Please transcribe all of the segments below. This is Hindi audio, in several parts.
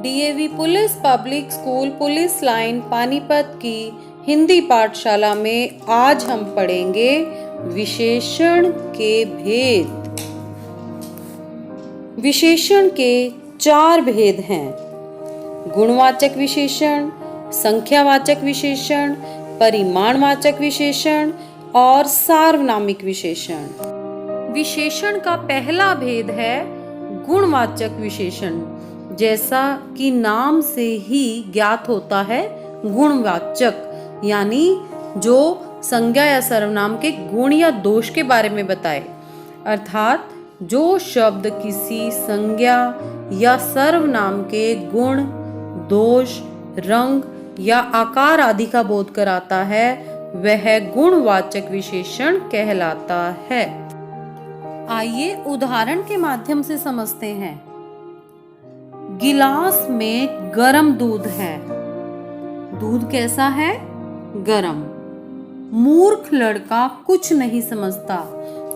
DAV police public school police line Panipat की हिंदी पाठशाला में आज हम पढ़ेंगे विशेषण के भेद। विशेषण के 4 भेद हैं। गुणवाचक विशेषण, संख्यावाचक विशेषण, परिमाणवाचक विशेषण और सार्वनामिक विशेषण। विशेषण का पहला भेद है गुणवाचक विशेषण। जैसा कि नाम से ही ज्ञात होता है, गुणवाचक यानी जो संज्ञा या सर्वनाम के गुण या दोष के बारे में बताए, अर्थात जो शब्द किसी संज्ञा या सर्वनाम के गुण, दोष, रंग या आकार आदि का बोध कराता है, वह गुणवाचक विशेषण कहलाता है। आइए उदाहरण के माध्यम से समझते हैं। गिलास में गरम दूध है। दूध कैसा है? गरम। मूर्ख लड़का कुछ नहीं समझता,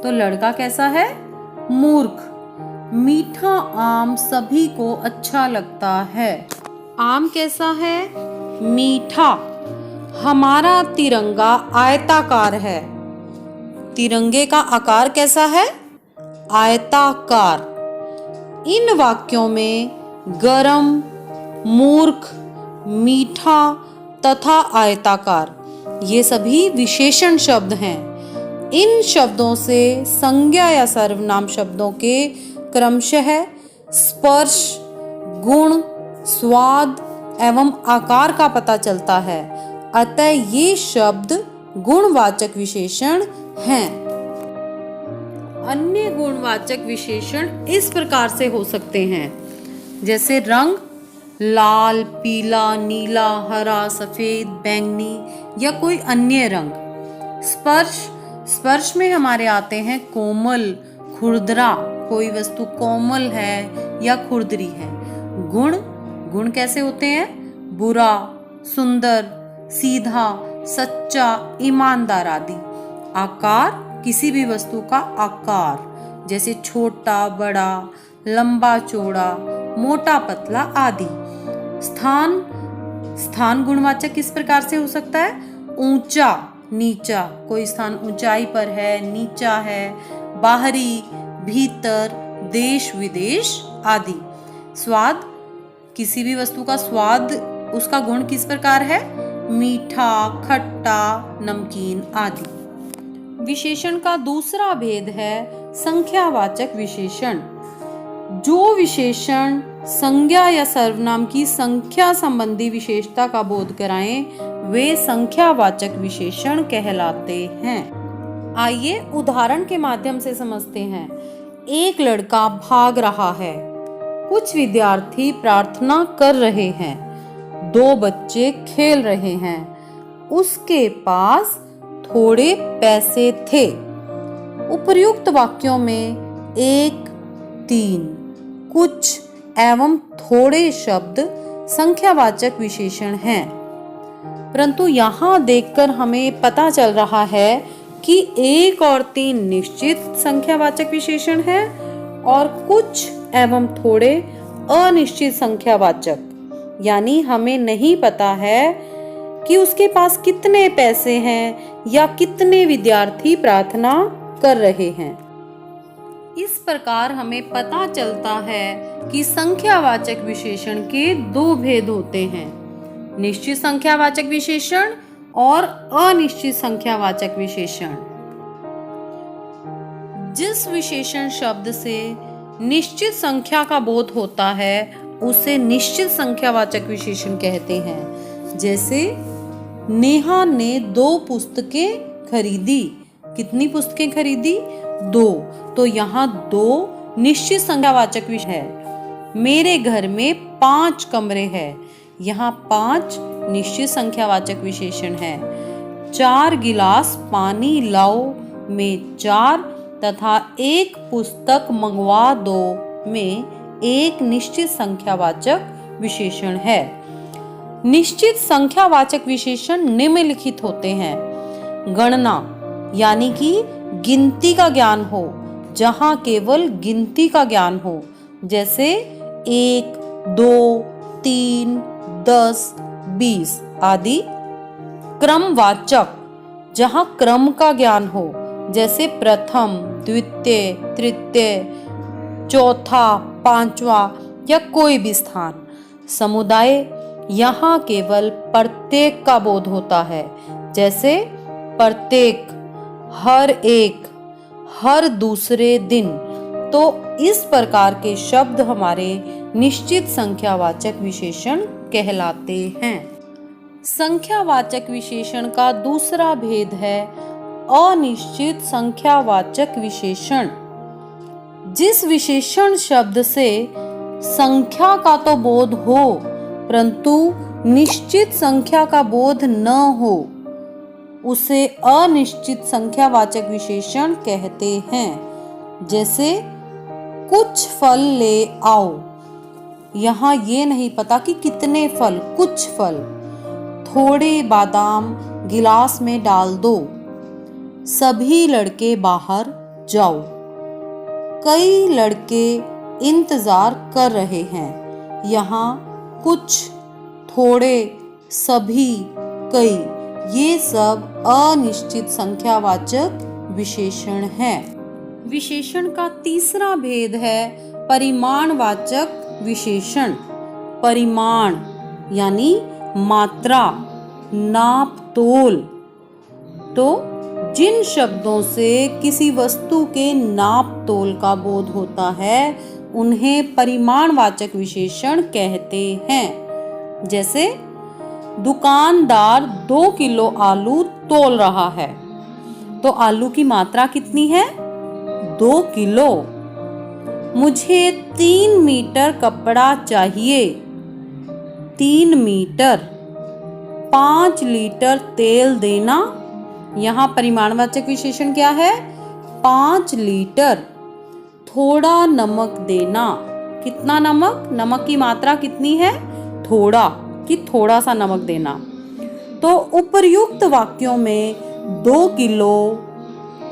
तो लड़का कैसा है? मूर्ख। मीठा आम सभी को अच्छा लगता है। आम कैसा है? मीठा। हमारा तिरंगा आयताकार है। तिरंगे का आकार कैसा है? आयताकार। इन वाक्यों में गरम, मूर्ख, मीठा तथा आयताकार ये सभी विशेषण शब्द हैं। इन शब्दों से संज्ञा या सर्वनाम शब्दों के क्रमशः स्पर्श, गुण, स्वाद एवं आकार का पता चलता है। अतः ये शब्द गुणवाचक विशेषण हैं। अन्य गुणवाचक विशेषण इस प्रकार से हो सकते हैं, जैसे रंग, लाल, पीला, नीला, हरा, सफेद, बैंगनी या कोई अन्य रंग। स्पर्श, स्पर्श में हमारे आते हैं कोमल, खुरदरा, कोई वस्तु कोमल है या खुरदरी है। गुण, गुण कैसे होते हैं? बुरा, सुंदर, सीधा, सच्चा, ईमानदार आदि। आकार, किसी भी वस्तु का आकार, जैसे छोटा, बड़ा, लंबा, चौड़ा, मोटा, पतला आदि। स्थान, स्थान गुणवाचक किस प्रकार से हो सकता है? ऊंचा, नीचा, कोई स्थान ऊंचाई पर है, नीचा है, बाहरी, भीतर, देश, विदेश आदि। स्वाद, किसी भी वस्तु का स्वाद, उसका गुण किस प्रकार है? मीठा, खट्टा, नमकीन आदि। विशेषण का दूसरा भेद है संख्यावाचक विशेषण। जो विशेषण संज्ञा या सर्वनाम की संख्या संबंधी विशेषता का बोध कराएं, वे संख्यावाचक विशेषण कहलाते हैं। आइए उदाहरण के माध्यम से समझते हैं। एक लड़का भाग रहा है। कुछ विद्यार्थी प्रार्थना कर रहे हैं। 2 बच्चे खेल रहे हैं। उसके पास थोड़े पैसे थे। उपर्युक्त वाक्यों में 1, 3, कुछ एवं थोड़े शब्द संख्यावाचक विशेषण हैं, परंतु यहाँ देखकर हमें पता चल रहा है कि 1 और 3 निश्चित संख्यावाचक विशेषण हैं और कुछ एवं थोड़े अनिश्चित संख्यावाचक, यानी हमें नहीं पता है कि उसके पास कितने पैसे हैं या कितने विद्यार्थी प्रार्थना कर रहे हैं। इस प्रकार हमें पता चलता है कि संख्यावाचक विशेषण के 2 भेद होते हैं, निश्चित संख्यावाचक विशेषण और अनिश्चित संख्यावाचक विशेषण। जिस विशेषण शब्द से निश्चित संख्या का बोध होता है, उसे निश्चित संख्यावाचक विशेषण कहते हैं। जैसे नेहा ने 2 पुस्तकें खरीदी। कितनी पुस्तकें खरीदी? 2। तो यहाँ 2 निश्चित संख्यावाचक विशेषण है। मेरे घर में 5 कमरे हैं। यहाँ 5 निश्चित संख्यावाचक विशेषण है। 4 गिलास पानी लाओ में 4 तथा 1 पुस्तक मंगवा दो में 1 निश्चित संख्यावाचक विशेषण है। निश्चित संख्यावाचक विशेषण निम्नलिखित होते हैं। गणना, यानी कि गिनती का ज्ञान हो, जहां केवल गिनती का ज्ञान हो, जैसे 1, 2, 3, 10, 20 आदि। क्रमवाचक, जहाँ क्रम का ज्ञान हो, जैसे प्रथम, द्वितीय, तृतीय, चौथा, पांचवा या कोई भी स्थान। समुदाय, यहाँ केवल प्रत्येक का बोध होता है, जैसे प्रत्येक, हर एक, हर दूसरे दिन। तो इस प्रकार के शब्द हमारे निश्चित संख्यावाचक विशेषण कहलाते हैं। संख्यावाचक विशेषण का दूसरा भेद है अनिश्चित संख्यावाचक विशेषण। जिस विशेषण शब्द से संख्या का तो बोध हो परंतु निश्चित संख्या का बोध न हो, उसे अनिश्चित संख्यावाचक विशेषण कहते हैं। जैसे कुछ फल ले आओ, यहाँ ये नहीं पता कि कितने फल, कुछ फल। थोड़े बादाम गिलास में डाल दो, सभी लड़के बाहर जाओ। कई लड़के इंतजार कर रहे हैं। यहाँ कुछ, थोड़े, सभी, कई, ये सब अनिश्चित संख्यावाचक विशेषण हैं। विशेषण का तीसरा भेद है परिमाणवाचक विशेषण। परिमाण यानी मात्रा, नाप तोल। तो जिन शब्दों से किसी वस्तु के नाप तोल का बोध होता है उन्हें परिमाणवाचक विशेषण कहते हैं। जैसे दुकानदार 2 किलो आलू तोल रहा है, तो आलू की मात्रा कितनी है? 2 किलो। मुझे 3 मीटर कपड़ा चाहिए, 3 मीटर। 5 लीटर तेल देना। यहाँ परिमाणवाचक विशेषण क्या है? 5 लीटर। थोड़ा नमक देना। कितना नमक? नमक की मात्रा कितनी है? थोड़ा, कि थोड़ा सा नमक देना। तो उपर्युक्त वाक्यों में 2 किलो,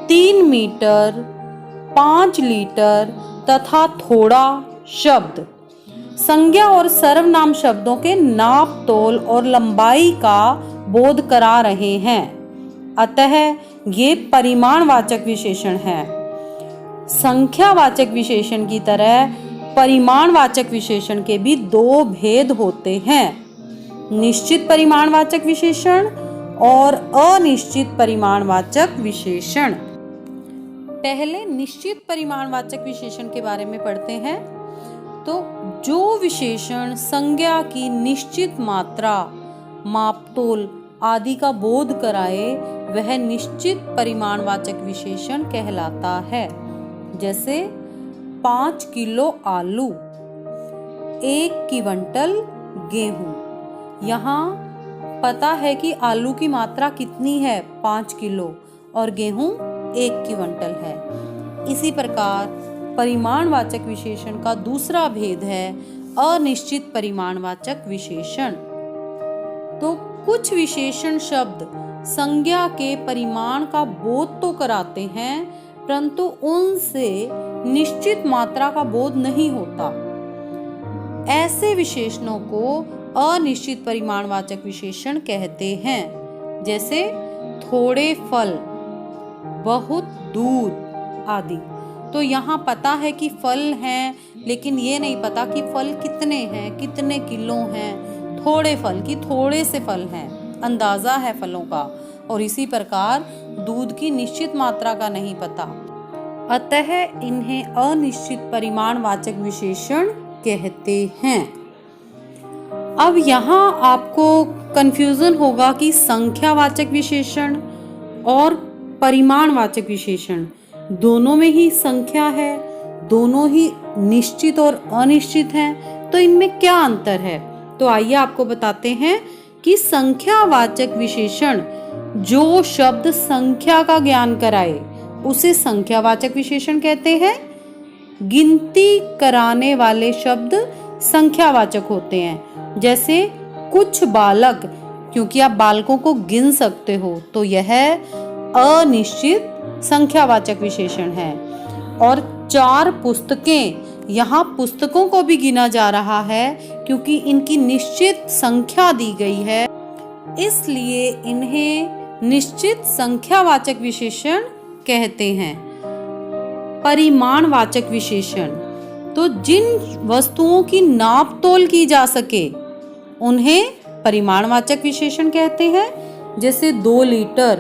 3 मीटर, 5 लीटर तथा थोड़ा शब्द संज्ञा और सर्वनाम शब्दों के नाप तोल और लंबाई का बोध करा रहे हैं, अतः ये परिमाणवाचक विशेषण है। संख्यावाचक विशेषण की तरह परिमाणवाचक विशेषण के भी 2 भेद होते हैं, निश्चित परिमाणवाचक विशेषण और अनिश्चित परिमाणवाचक विशेषण। पहले निश्चित परिमाणवाचक विशेषण के बारे में पढ़ते हैं। तो जो विशेषण संज्ञा की निश्चित मात्रा, मापतोल आदि का बोध कराए वह निश्चित परिमाणवाचक विशेषण कहलाता है। जैसे 5 किलो आलू, 1 क्विंटल गेहूं। यहाँ पता है कि आलू की मात्रा कितनी है? 5 किलो और गेहूं 1 क्विंटल है। इसी प्रकार परिमाणवाचक विशेषण का दूसरा भेद है अनिश्चित परिमाणवाचक विशेषण। तो कुछ विशेषण शब्द संज्ञा के परिमाण का बोध तो कराते हैं परंतु उनसे निश्चित मात्रा का बोध नहीं होता। ऐसे विशेषणों को अनिश्चित परिमाणवाचक विशेषण कहते हैं। जैसे थोड़े फल, बहुत दूध आदि। तो यहाँ पता है कि फल हैं लेकिन ये नहीं पता कि फल कितने हैं, कितने किलो हैं। थोड़े फल की थोड़े से फल हैं, अंदाजा है फलों का। और इसी प्रकार दूध की निश्चित मात्रा का नहीं पता, अतः इन्हें अनिश्चित परिमाणवाचक विशेषण कहते हैं। अब यहाँ आपको कंफ्यूजन होगा कि संख्यावाचक विशेषण और परिमाणवाचक विशेषण दोनों में ही संख्या है, दोनों ही निश्चित और अनिश्चित हैं, तो इनमें क्या अंतर है? तो आइए आपको बताते हैं कि संख्यावाचक विशेषण जो शब्द संख्या का ज्ञान कराए उसे संख्यावाचक विशेषण कहते हैं। गिनती कराने वाले शब्द संख्यावाचक होते हैं। जैसे कुछ बालक, क्योंकि आप बालकों को गिन सकते हो तो यह अनिश्चित संख्यावाचक विशेषण है। और 4 पुस्तकें, यहाँ पुस्तकों को भी गिना जा रहा है क्योंकि इनकी निश्चित संख्या दी गई है, इसलिए इन्हें निश्चित संख्यावाचक विशेषण कहते हैं। परिमाणवाचक विशेषण, तो जिन वस्तुओं की नाप तोल की जा सके उन्हें परिमाणवाचक विशेषण कहते हैं। जैसे 2 लीटर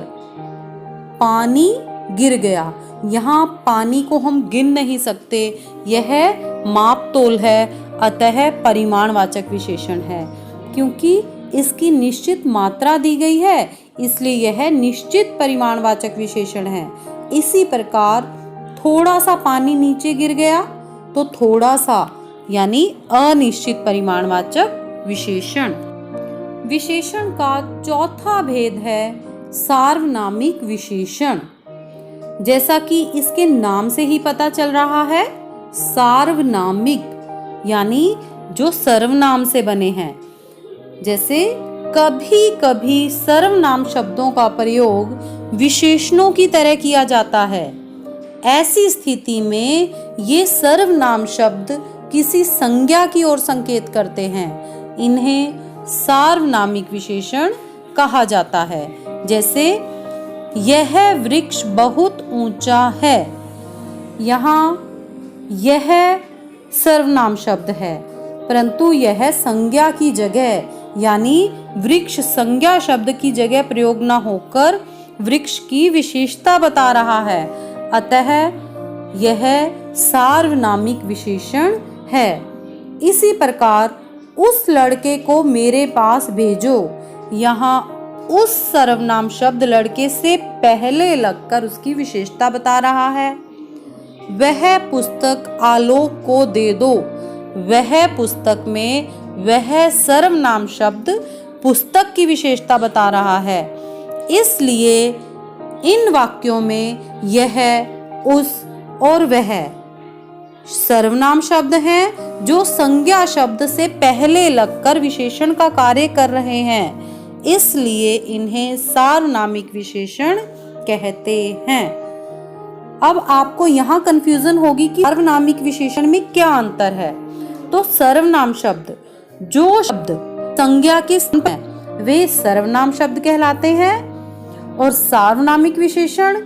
पानी गिर गया, यहाँ पानी को हम गिन नहीं सकते, यह माप तोल है, अतः परिमाणवाचक विशेषण है। क्योंकि इसकी निश्चित मात्रा दी गई है इसलिए यह निश्चित परिमाणवाचक विशेषण है। इसी प्रकार थोड़ा सा पानी नीचे गिर गया तो थोड़ा सा यानी अनिश्चित परिमाणवाचक विशेषण। विशेषण का चौथा भेद है सार्वनामिक विशेषण। जैसा कि इसके नाम से ही पता चल रहा है, सार्वनामिक यानी जो सर्वनाम से बने हैं। जैसे कभी कभी सर्वनाम शब्दों का प्रयोग विशेषणों की तरह किया जाता है। ऐसी स्थिति में ये सर्वनाम शब्द किसी संज्ञा की ओर संकेत करते हैं। इन्हें सार्वनामिक विशेषण कहा जाता है। जैसे यह वृक्ष बहुत ऊंचा है, यहाँ यह सर्वनाम शब्द है, परंतु यह संज्ञा की जगह यानी वृक्ष संज्ञा शब्द की जगह प्रयोग न होकर वृक्ष की विशेषता बता रहा है, अतः यह सार्वनामिक विशेषण है। इसी प्रकार उस लड़के को मेरे पास भेजो, यहाँ उस सर्वनाम शब्द लड़के से पहले लगकर उसकी विशेषता बता रहा है। वह पुस्तक आलोक को दे दो, वह पुस्तक में वह सर्वनाम शब्द पुस्तक की विशेषता बता रहा है। इसलिए इन वाक्यों में यह, उस और वह सर्वनाम शब्द हैं जो संज्ञा शब्द से पहले लगकर विशेषण का कार्य कर रहे हैं, इसलिए इन्हें सार्वनामिक विशेषण कहते हैं। अब आपको यहाँ कंफ्यूजन होगी कि सार्वनामिक विशेषण में क्या अंतर है। तो सर्वनाम शब्द, जो शब्द संज्ञा के हैं वे सर्वनाम शब्द कहलाते हैं, और सार्वनामिक विशेषण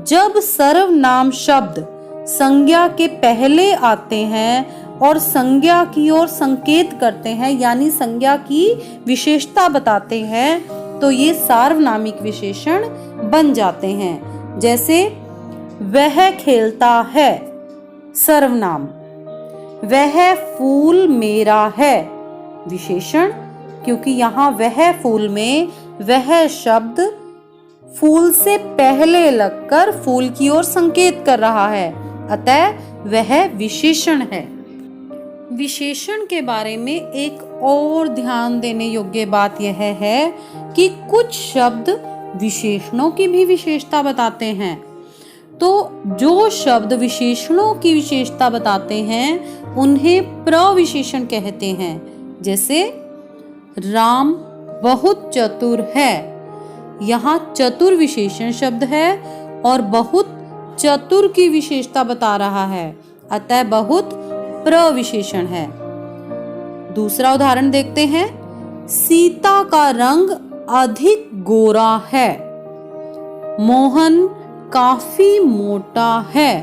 जब सर्वनाम शब्द संज्ञा के पहले आते हैं और संज्ञा की ओर संकेत करते हैं यानी संज्ञा की विशेषता बताते हैं, तो ये सार्वनामिक विशेषण बन जाते हैं। जैसे वह खेलता है, सर्वनाम, वह फूल मेरा है, विशेषण, क्योंकि यहाँ वह फूल में वह शब्द फूल से पहले लगकर फूल की ओर संकेत कर रहा है, अतः वह विशेषण है। विशेषण के बारे में एक और ध्यान देने योग्य बात यह है कि कुछ शब्द विशेषणों की भी विशेषता बताते हैं। तो जो शब्द विशेषणों की विशेषता बताते हैं उन्हें प्रविशेषण कहते हैं। जैसे राम बहुत चतुर है, यहाँ चतुर विशेषण शब्द है और बहुत चतुर की विशेषता बता रहा है, अतः बहुत प्रविशेषण है। दूसरा उदाहरण देखते हैं। सीता का रंग अधिक गोरा है, मोहन काफी मोटा है,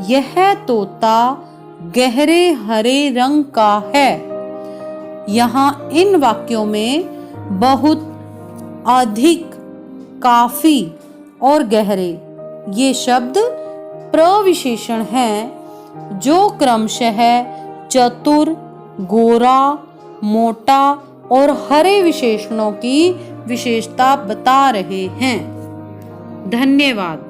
यह तोता गहरे हरे रंग का है। यहाँ इन वाक्यों में बहुत, अधिक, काफी और गहरे ये शब्द प्रविशेषण हैं जो क्रमशः चतुर, गोरा, मोटा और हरे विशेषणों की विशेषता बता रहे हैं। धन्यवाद।